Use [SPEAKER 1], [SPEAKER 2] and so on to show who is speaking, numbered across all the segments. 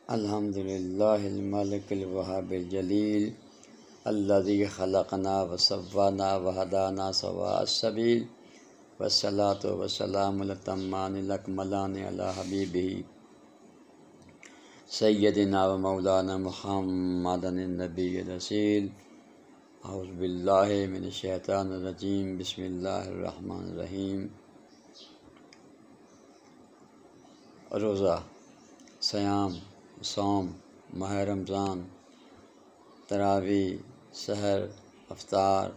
[SPEAKER 1] الحمد للہ المالک الوہاب الجلیل الذی خلقنا وصوانا وہدانا سواء السبیل والصلاة والسلام الاتمان الاکملان علی حبیبہ سیدنا و مولانا محمد النبی الرسول۔ اعوذ باللہ من الشیطان الرجیم، بسم اللہ الرحمن الرحیم۔ روزہ، صیام، صوم، ماہ رمضان، تراویح، سحر، افطار،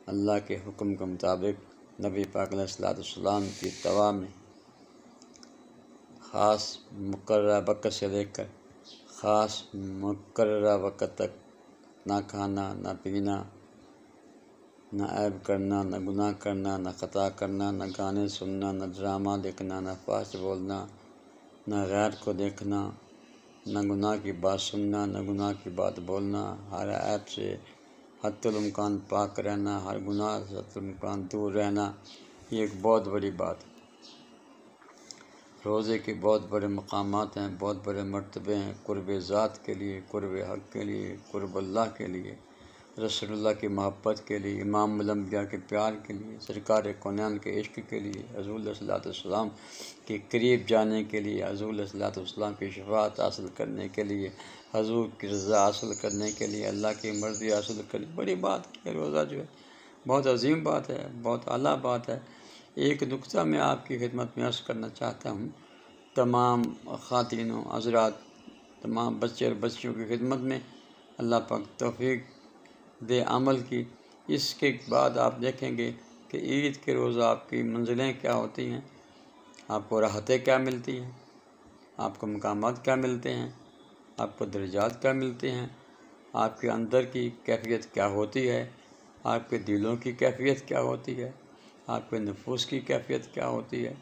[SPEAKER 1] اللہ کے حکم کے مطابق نبی پاک علیہ السلام کی اتباع میں خاص مقررہ وقت سے لے کر خاص مقررہ وقت تک نہ کھانا، نہ پینا، نہ عیب کرنا، نہ گناہ کرنا، نہ خطا کرنا، نہ گانے سننا، نہ ڈرامہ دیکھنا، نہ فحش بولنا، نہ غیر کو دیکھنا، نہ گناہ کی بات سننا، نہ گناہ کی بات بولنا، ہر عیب سے حتی الامکان پاک رہنا، ہر گناہ سے حتی الامکان دور رہنا، یہ ایک بہت بڑی بات ہے۔ روزے کے بہت بڑے مقامات ہیں، بہت بڑے مرتبے ہیں، قرب ذات کے لیے، قرب حق کے لیے، قرب اللہ کے لیے، رسول اللہ کی محبت کے لیے، امام الانبیاء کے پیار کے لیے، سرکار کونین کے عشق کے لیے، حضور علیہ السلام کے قریب جانے کے لیے، حضور علیہ السلام کی شفاعت حاصل کرنے کے لیے، حضور کی رضا حاصل کرنے کے لیے، اللہ کی مرضی حاصل کرنے، بڑی بات ہے۔ روزہ جو ہے بہت عظیم بات ہے، بہت اعلیٰ بات ہے۔ ایک نقطہ میں آپ کی خدمت میں عرض کرنا چاہتا ہوں، تمام خواتینوں، حضرات، تمام بچے اور بچیوں کی خدمت میں اللہ پاک توفیق دے عمل کی۔ اس کے بعد آپ دیکھیں گے کہ عید کے روزہ آپ کی منزلیں کیا ہوتی ہیں، آپ کو راحتیں کیا ملتی ہیں، آپ کو مقامات کیا ملتے ہیں، آپ کو درجات کیا ملتے ہیں، آپ کے اندر کی کیفیت کیا ہوتی ہے، آپ کے دلوں کی کیفیت کیا ہوتی ہے، آپ کے نفوس کی کیفیت کیا ہوتی ہے۔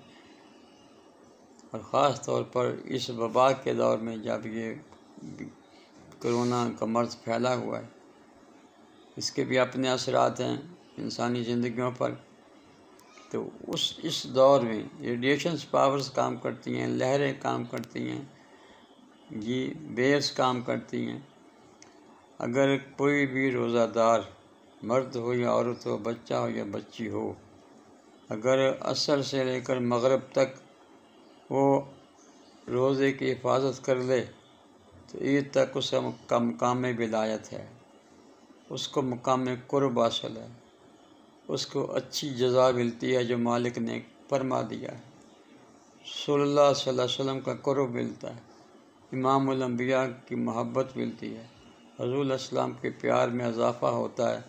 [SPEAKER 1] اور خاص طور پر اس وبا کے دور میں جب یہ کرونا کا مرض پھیلا ہوا ہے، اس کے بھی اپنے اثرات ہیں انسانی زندگیوں پر، تو اس دور میں ریڈیشنز پاورز کام کرتی ہیں، لہریں کام کرتی ہیں، ویوز کام کرتی ہیں۔ اگر کوئی بھی روزہ دار مرد ہو یا عورت ہو، بچہ ہو یا بچی ہو، اگر عصر سے لے کر مغرب تک وہ روزے کی حفاظت کر لے تو عید تک اس کا مقام ولایت ہے، اس کو مقام قرب حاصل ہے، اس کو اچھی جزا ملتی ہے جو مالک نے فرما دیا ہے، رسول اللہ صلی اللہ علیہ وسلم کا قرب ملتا ہے، امام الانبیاء کی محبت ملتی ہے، حضور علیہ السلام کے پیار میں اضافہ ہوتا ہے،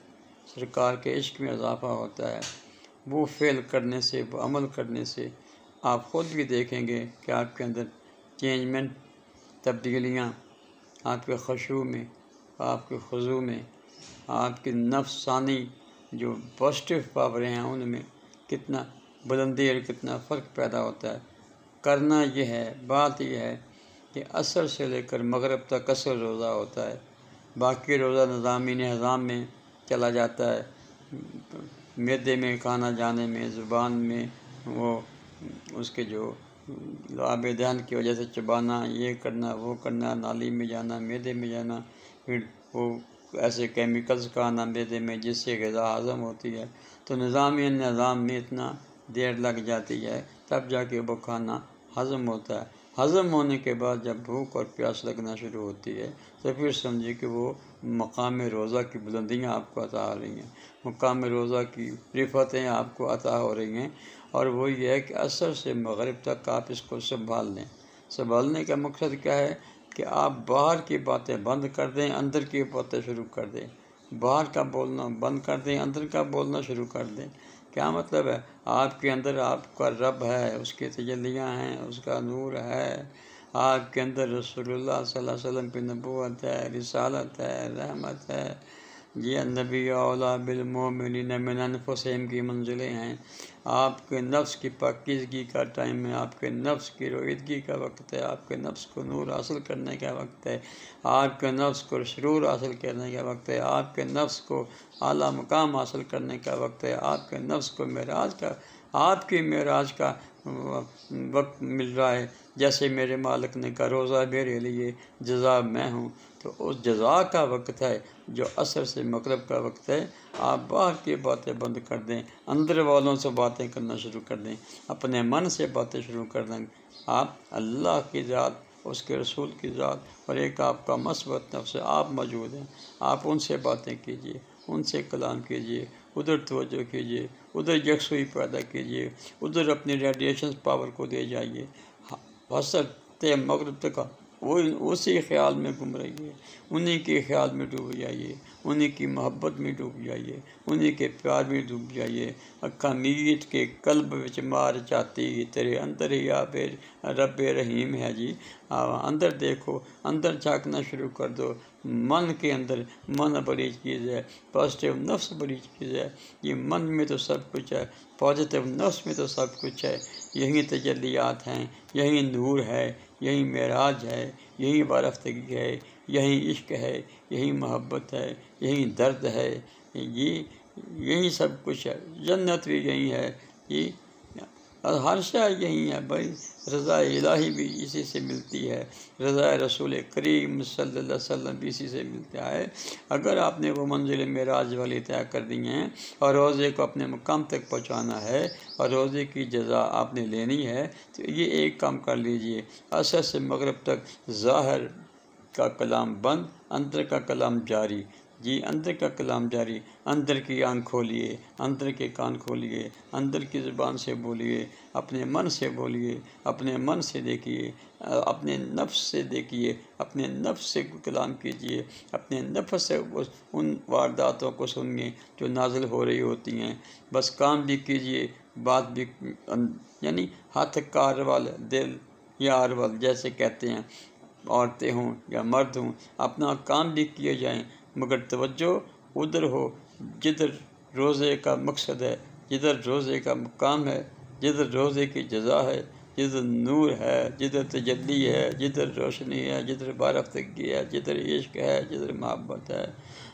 [SPEAKER 1] سرکار کے عشق میں اضافہ ہوتا ہے۔ وہ فعل کرنے سے، وہ عمل کرنے سے آپ خود بھی دیکھیں گے کہ آپ کے اندر چینجمنٹ، تبدیلیاں، آپ کے خشوع میں، آپ کے خضوع میں، آپ کی نفسانی جو پازیٹیو پاوریں ہیں ان میں کتنا بلندی اور کتنا فرق پیدا ہوتا ہے۔ کرنا یہ ہے، بات یہ ہے کہ عصر سے لے کر مغرب تک عصر روزہ ہوتا ہے، باقی روزہ نظامی نظام میں چلا جاتا ہے، معدے میں کھانا جانے میں، زبان میں وہ اس کے جو لعاب دہن کی وجہ سے چبانا، یہ کرنا، وہ کرنا، نالی میں جانا، معدے میں جانا، پھر وہ ایسے کیمیکلز کا آنا معدے میں جس سے غذا ہضم ہوتی ہے، تو نظام میں اتنا دیر لگ جاتی ہے، تب جا کے وہ کھانا ہضم ہوتا ہے۔ ہضم ہونے کے بعد جب بھوک اور پیاس لگنا شروع ہوتی ہے تو پھر سمجھے کہ وہ مقام روزہ کی بلندیاں آپ کو عطا ہو رہی ہیں، مقام روزہ کی رفتیں آپ کو عطا ہو رہی ہیں، اور وہ یہ ہے کہ عصر سے مغرب تک آپ اس کو سنبھال لیں۔ سنبھالنے کا مقصد کیا ہے کہ آپ باہر کی باتیں بند کر دیں، اندر کی باتیں شروع کر دیں، باہر کا بولنا بند کر دیں، اندر کا بولنا شروع کر دیں۔ کیا مطلب ہے؟ آپ کے اندر آپ کا رب ہے، اس کی تجلیاں ہیں، اس کا نور ہے، آپ کے اندر رسول اللہ صلی اللہ علیہ وسلم کی نبوت ہے، رسالت ہے، رحمت ہے، یہ نبی اولیٰ بالمؤمنین من انفسہم کی منزلیں ہیں۔ آپ کے نفس کی پاکیزگی کا ٹائم ہے، آپ کے نفس کی رویدگی کا وقت ہے، آپ کے نفس کو نور حاصل کرنے کا وقت ہے، آپ کے نفس کو سرور حاصل کرنے کا وقت ہے، آپ کے نفس کو اعلیٰ مقام حاصل کرنے کا وقت ہے، آپ کے نفس کو معراج کا، آپ کی معراج کا وقت مل رہا ہے، جیسے میرے مالک نے کہا روزہ میرے لیے، جزا میں ہوں، تو اس جزا کا وقت ہے جو عصر سے مغرب کا وقت ہے۔ آپ باہر کی باتیں بند کر دیں، اندر والوں سے باتیں کرنا شروع کر دیں، اپنے من سے باتیں شروع کر دیں۔ آپ اللہ کی ذات، اس کے رسول کی ذات اور ایک آپ کا مثبت نفس ہے، آپ موجود ہیں، آپ ان سے باتیں کیجیے، ان سے کلام کیجیے، ادھر توجہ کیجیے، ادھر یکسوئی پیدا کیجیے، ادھر اپنی ریڈیشن پاور کو دے جائیے۔ حسرت مغرب تک وہ اسی خیال میں گم رہی ہے، انہی کے خیال میں ڈوب جائیے، انہی کی محبت میں ڈوب جائیے، انہی کے پیار میں ڈوب جائیے۔ اکھا میت کے قلب وچ مار چاہتی، تیرے اندر ہی آپ رب رحیم ہے جی۔ اندر دیکھو، اندر جھانکنا شروع کر دو۔ من کے اندر، من بڑی چیز ہے، پازیٹیو نفس بڑی چیز ہے، یہ من میں تو سب کچھ ہے، پازیٹیو نفس میں تو سب کچھ ہے، یہی تجلیات ہیں، یہی نور ہے، یہی معراج ہے، یہی وارفتگی ہے، یہی عشق ہے، یہی محبت ہے، یہی درد ہے، یہی سب کچھ ہے۔ جنت بھی یہی ہے، یہ ہر شے یہی ہے بھائی۔ رضا الہی بھی اسی سے ملتی ہے، رضا رسول کریم صلی اللہ علیہ وسلم بھی اسی سے ملتا ہے۔ اگر آپ نے وہ منزل معراج والی طے کر دی ہیں اور روزے کو اپنے مقام تک پہنچانا ہے اور روزے کی جزا آپ نے لینی ہے، تو یہ ایک کام کر لیجئے، عصر سے مغرب تک ظاہر کا کلام بند، اندر کا کلام جاری۔ جی اندر کا کلام جاری، اندر کی آنکھ کھولیے، اندر کے کان کھولیے، اندر کی زبان سے بولیے، اپنے من سے بولیے، اپنے من سے دیکھیے، اپنے نفس سے دیکھیے، اپنے نفس سے کلام کیجیے، اپنے نفس سے ان وارداتوں کو سنیے جو نازل ہو رہی ہوتی ہیں۔ بس کام بھی کیجیے، بات بھی، یعنی ہاتھ کار وال دل یار وال جیسے کہتے ہیں، عورتیں ہوں یا مرد ہوں، اپنا کام بھی کیے جائیں، مگر توجہ ادھر ہو جدھر روزے کا مقصد ہے، جدھر روزے کا مقام ہے، جدھر روزے کی جزا ہے، جدھر نور ہے، جدھر تجلی ہے، جدھر روشنی ہے، جدھر بارفتگی ہے، جدھر عشق ہے، جدھر محبت ہے،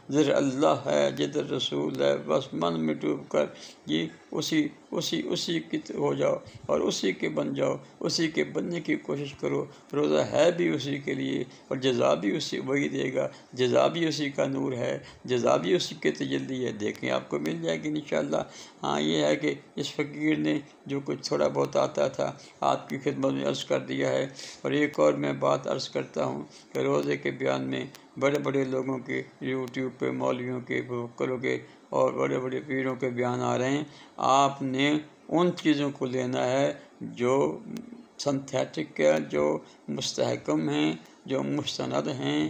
[SPEAKER 1] جدھر اللہ ہے، جدھر رسول ہے۔ بس من میں ڈوب کر یہ اسی کی ہو جاؤ اور اسی کے بن جاؤ، اسی کے بننے کی کوشش کرو۔ روزہ ہے بھی اسی کے لیے اور جزا بھی اسی وہی دے گا، جزا بھی اسی کا نور ہے، جزا بھی اسی کے تجلی ہے۔ دیکھیں آپ کو مل جائے گی انشاءاللہ۔ ہاں یہ ہے کہ اس فقیر نے جو کچھ تھوڑا بہت آتا تھا آپ کی خدمت میں عرض کر دیا ہے۔ اور ایک اور میں بات عرض کرتا ہوں کہ روزے کے بیان میں بڑے بڑے لوگوں کے یوٹیوب پہ، مولویوں کے، بکروں کے اور بڑے بڑے پیروں کے بیان آ رہے ہیں۔ آپ نے ان چیزوں کو لینا ہے جو سنتھیٹک ہے، جو مستحکم ہیں، جو مستند ہیں،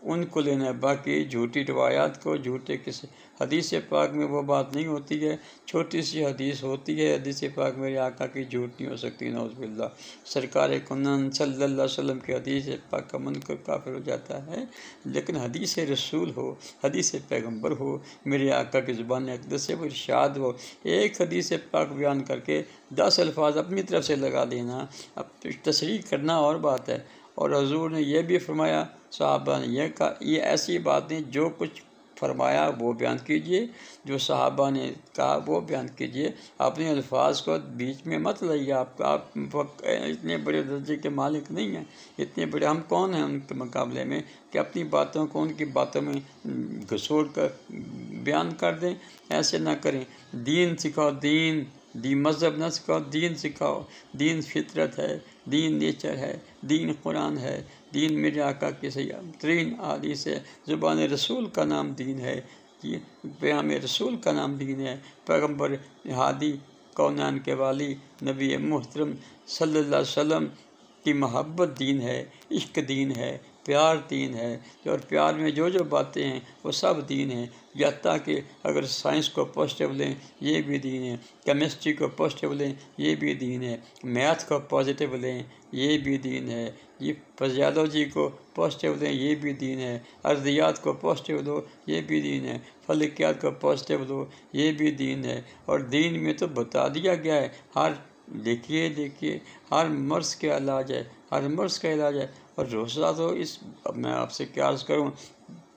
[SPEAKER 1] ان کو لینا ہے۔ باقی جھوٹی روایات کو، جھوٹے کسی حدیث پاک میں وہ بات نہیں ہوتی ہے۔ چھوٹی سی حدیث ہوتی ہے، حدیث پاک میرے آقا کی جھوٹ نہیں ہو سکتی، نعوذ باللہ۔ سرکار کنن صلی اللہ علیہ وسلم کی حدیث پاک کا منکر کافر ہو جاتا ہے، لیکن حدیث رسول ہو، حدیث پیغمبر ہو، میرے آقا کی زبان اقدس سے وہ ارشاد ہو، ایک حدیث پاک بیان کر کے 10 الفاظ اپنی طرف سے لگا دینا، اب تصریح کرنا اور بات ہے۔ اور حضور نے یہ بھی فرمایا، صحابہ نے یہ کہا، یہ ایسی باتیں جو کچھ فرمایا وہ بیان کیجئے، جو صحابہ نے کہا وہ بیان کیجئے، اپنے الفاظ کو بیچ میں مت لائیے۔ آپ اتنے بڑے درجے کے مالک نہیں ہیں، اتنے بڑے ہم کون ہیں ان کے مقابلے میں کہ اپنی باتوں کو ان کی باتوں میں گھسوڑ کر بیان کر دیں۔ ایسے نہ کریں۔ دین سکھاؤ، دین مذہب نہ سکھاؤ، دین سکھاؤ۔ دین فطرت ہے، دین نیچر ہے، دین قرآن ہے، دین میرے آقا کی سیدہ ترین حدیث ہے، زبان رسول کا نام دین ہے، پیغام رسول کا نام دین ہے، پیغمبر ہادی کونین کے والی نبی محترم صلی اللہ علیہ وسلم کی محبت دین ہے، عشق دین ہے، پیار دین ہے، اور پیار میں جو باتیں ہیں وہ سب دین ہیں۔ یا تاکہ اگر سائنس کو پازیٹیو لیں یہ بھی دین ہے، کیمسٹری کو پازیٹیو لیں یہ بھی دین ہے، میتھ کو پازیٹیو لیں یہ بھی دین ہے، یہ فزیالوجی کو پازیٹیو لیں یہ بھی دین ہے، ارضیات کو پازیٹیو لو یہ بھی دین ہے، فلکیات کو پازیٹیو لو یہ بھی دین ہے۔ اور دین میں تو بتا دیا گیا ہے، دیکھیے ہر مرض کا علاج ہے، ہر مرض کا علاج ہے۔ اور روزہ تو میں آپ سے کیا عرض کروں،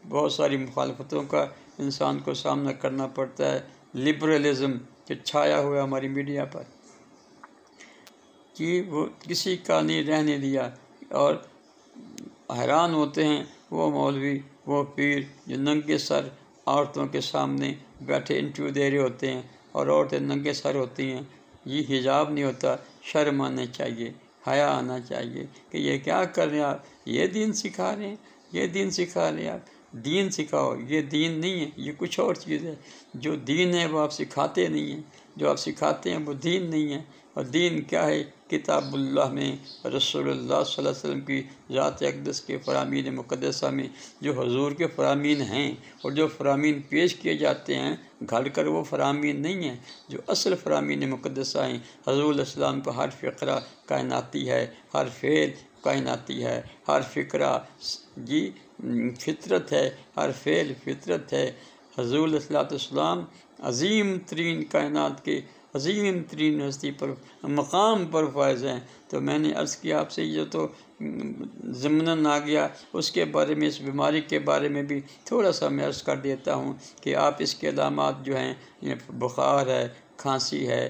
[SPEAKER 1] بہت ساری مخالفتوں کا انسان کو سامنا کرنا پڑتا ہے۔ لبرلزم جو چھایا ہوا ہے ہماری میڈیا پر، کہ وہ کسی کا نہیں رہنے دیا، اور حیران ہوتے ہیں وہ مولوی، وہ پیر جو ننگے سر عورتوں کے سامنے بیٹھے انٹرویو دے رہے ہوتے ہیں، اور عورتیں ننگے سر ہوتی ہیں۔ یہ حجاب نہیں ہوتا، شرم آنا چاہیے، حیا آنا چاہیے کہ یہ کیا کر رہے ہیں آپ، یہ دین سکھا رہے ہیں، یہ دین سکھا رہے ہیں آپ۔ دین سکھاؤ، یہ دین نہیں ہے، یہ کچھ اور چیز ہے۔ جو دین ہے وہ آپ سکھاتے نہیں ہیں، جو آپ سکھاتے ہیں وہ دین نہیں ہے۔ اور دین کیا ہے؟ کتاب اللہ میں رسول اللہ صلی اللہ علیہ وسلم کی ذات اقدس کے فرامین مقدسہ میں جو حضور کے فرامین ہیں، اور جو فرامین پیش کیے جاتے ہیں گھڑ کر، وہ فرامین نہیں ہیں۔ جو اصل فرامین مقدسہ ہیں، حضور علیہ السلام کا ہر فقرہ کائناتی ہے، ہر فعل کائناتی ہے، ہر فقرہ جی فطرت ہے، ہر فعل فطرت ہے۔ حضور علیہ السلام عظیم ترین کائنات کے عظیم ترین ہستی پر مقام پر فائز ہیں۔ تو میں نے عرض کیا آپ سے، یہ تو ضمناً آ گیا، اس کے بارے میں، اس بیماری کے بارے میں بھی تھوڑا سا میں عرض کر دیتا ہوں کہ آپ اس کے علامات جو ہیں، بخار ہے، کھانسی ہے،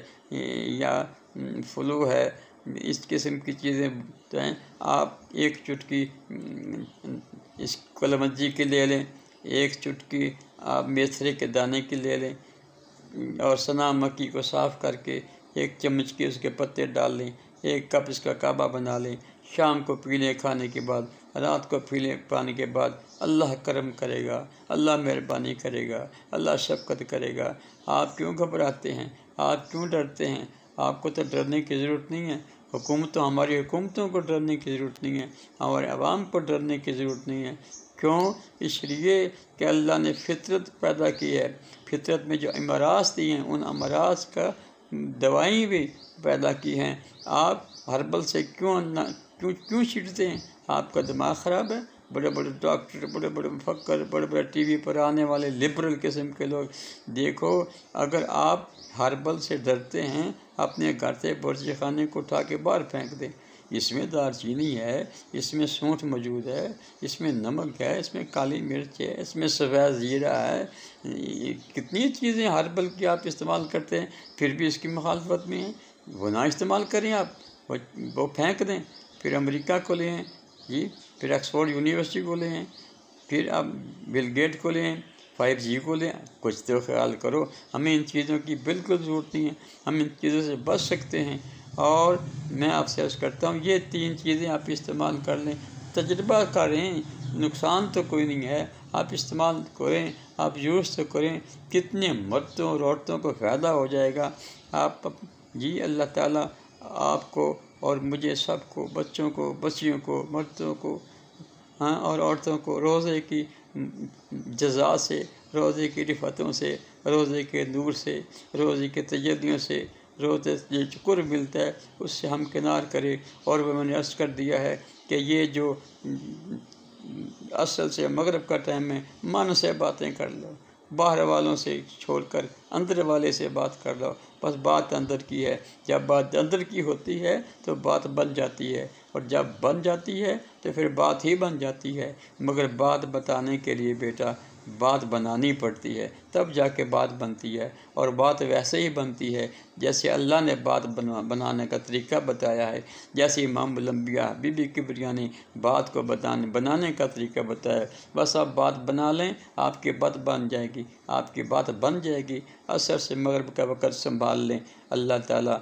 [SPEAKER 1] یا فلو ہے، اس قسم کی چیزیں ہیں، آپ ایک چٹکی اس کلمجی کی لے لیں، ایک چٹکی آپ میتھرے کے دانے کی لے لیں، اور سنا مکی کو صاف کر کے ایک چمچ کے اس کے پتے ڈال لیں، ایک کپ اس کا کعبہ بنا لیں، شام کو پی لیں کھانے کے بعد، رات کو پی لیں پانی کے بعد۔ اللہ کرم کرے گا، اللہ مہربانی کرے گا، اللہ شفقت کرے گا۔ آپ کیوں گھبراتے ہیں؟ آپ کیوں ڈرتے ہیں؟ آپ کو تو ڈرنے کی ضرورت نہیں ہے۔ ہماری حکومتوں کو ڈرنے کی ضرورت نہیں ہے، ہمارے عوام کو ڈرنے کی ضرورت نہیں ہے۔ کیوں؟ اس لیے کہ اللہ نے فطرت پیدا کی ہے، فطرت میں جو امراض دی ہیں، ان امراض کا دوائیں بھی پیدا کی ہیں۔ آپ ہربل سے کیوں چھڑتے ہیں؟ آپ کا دماغ خراب ہے؟ بڑے بڑے ڈاکٹر، بڑے بڑے مفکر، بڑے بڑے ٹی وی پر آنے والے لبرل قسم کے لوگ، دیکھو اگر آپ ہربل سے ڈرتے ہیں، اپنے گھر سے برچی خانے کو اٹھا کے باہر پھینک دیں۔ اس میں دار چینی ہے، اس میں سونٹھ موجود ہے، اس میں نمک ہے، اس میں کالی مرچ ہے، اس میں سفید زیرہ ہے، کتنی چیزیں ہربل کی آپ استعمال کرتے ہیں، پھر بھی اس کی مخالفت میں ہیں۔ وہ نہ استعمال کریں آپ، وہ پھینک دیں۔ پھر امریکہ کو لیں جی، پھر آکسفورڈ یونیورسٹی کو لیں، پھر آپ بل گیٹ کو لیں، 5G کو لیں۔ کچھ تو خیال کرو، ہمیں ان چیزوں کی بالکل ضرورت نہیں ہے، ہم ان چیزوں سے بچ سکتے ہیں۔ اور میں آپ سے عرض کرتا ہوں، یہ 3 چیزیں آپ استعمال کر لیں، تجربہ کریں، نقصان تو کوئی نہیں ہے، آپ استعمال کریں، آپ یوز تو کریں، کتنے مردوں اور عورتوں کو فائدہ ہو جائے گا۔ آپ جی اللہ تعالیٰ آپ کو اور مجھے سب کو، بچوں کو، بچیوں کو، مردوں کو اور عورتوں کو روزے کی جزا سے، روزے کی رفتوں سے، روزے کے نور سے، روزے کے تجلیوں سے، روزے جو شکر ملتا ہے اس سے ہم کنار کرے۔ اور وہ میں نے عرض کر دیا ہے کہ یہ جو اصل سے مغرب کا ٹائم ہے، من سے باتیں کر لو، باہر والوں سے چھوڑ کر اندر والے سے بات کر لو، بس بات اندر کی ہے۔ جب بات اندر کی ہوتی ہے تو بات بن جاتی ہے، اور جب بن جاتی ہے تو پھر بات ہی بن جاتی ہے۔ مگر بات بتانے کے لیے بیٹا بات بنانی پڑتی ہے، تب جا کے بات بنتی ہے، اور بات ویسے ہی بنتی ہے جیسے اللہ نے بات بنانے کا طریقہ بتایا ہے، جیسے امام الانبیاء بی بی کبریہ نے بات کو بنانے کا طریقہ بتایا ہے۔ بس آپ بات بنا لیں، آپ کی بات بن جائے گی، آپ کی بات بن جائے گی۔ عصر سے مغرب کا وقت سنبھال لیں، اللہ تعالیٰ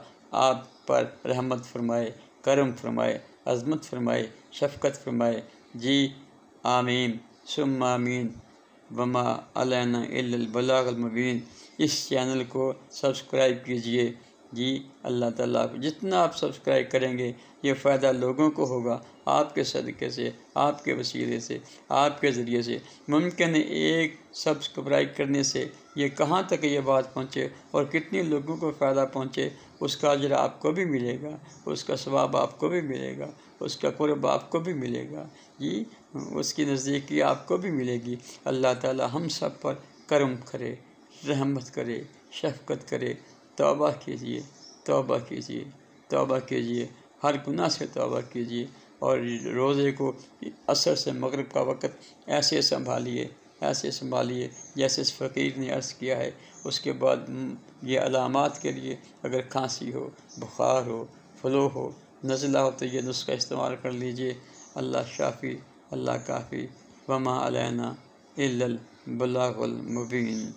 [SPEAKER 1] آپ پر رحمت فرمائے، کرم فرمائے، عظمت فرمائے، شفقت فرمائے۔ جی آمین ثم آمین، وما علینا الا البلاغ المبین۔ اس چینل کو سبسکرائب کیجئے۔ جی اللہ تعالیٰ جتنا آپ سبسکرائب کریں گے یہ فائدہ لوگوں کو ہوگا، آپ کے صدقے سے، آپ کے وسیلے سے، آپ کے ذریعے سے۔ ممکن ہے ایک سبسکرائب کرنے سے یہ کہاں تک یہ بات پہنچے اور کتنے لوگوں کو فائدہ پہنچے، اس کا اجر آپ کو بھی ملے گا، اس کا ثواب آپ کو بھی ملے گا، اس کا قرب آپ کو بھی ملے گا، جی اس کی نزدیکی آپ کو بھی ملے گی۔ اللہ تعالیٰ ہم سب پر کرم کرے، رحمت کرے، شفقت کرے۔ توبہ کیجئے، توبہ کیجئے، توبہ کیجئے، ہر گناہ سے توبہ کیجئے، اور روزے کو عصر سے مغرب کا وقت ایسے سنبھالیے، ایسے سنبھالیے جیسے اس فقیر نے عرض کیا ہے۔ اس کے بعد یہ علامات کے لیے اگر کھانسی ہو، بخار ہو، فلو ہو، نزلہ ہو تو یہ نسخہ استعمال کر لیجئے۔ اللہ شافی، اللہ کافی، وما علینا الا البلاغ المبین۔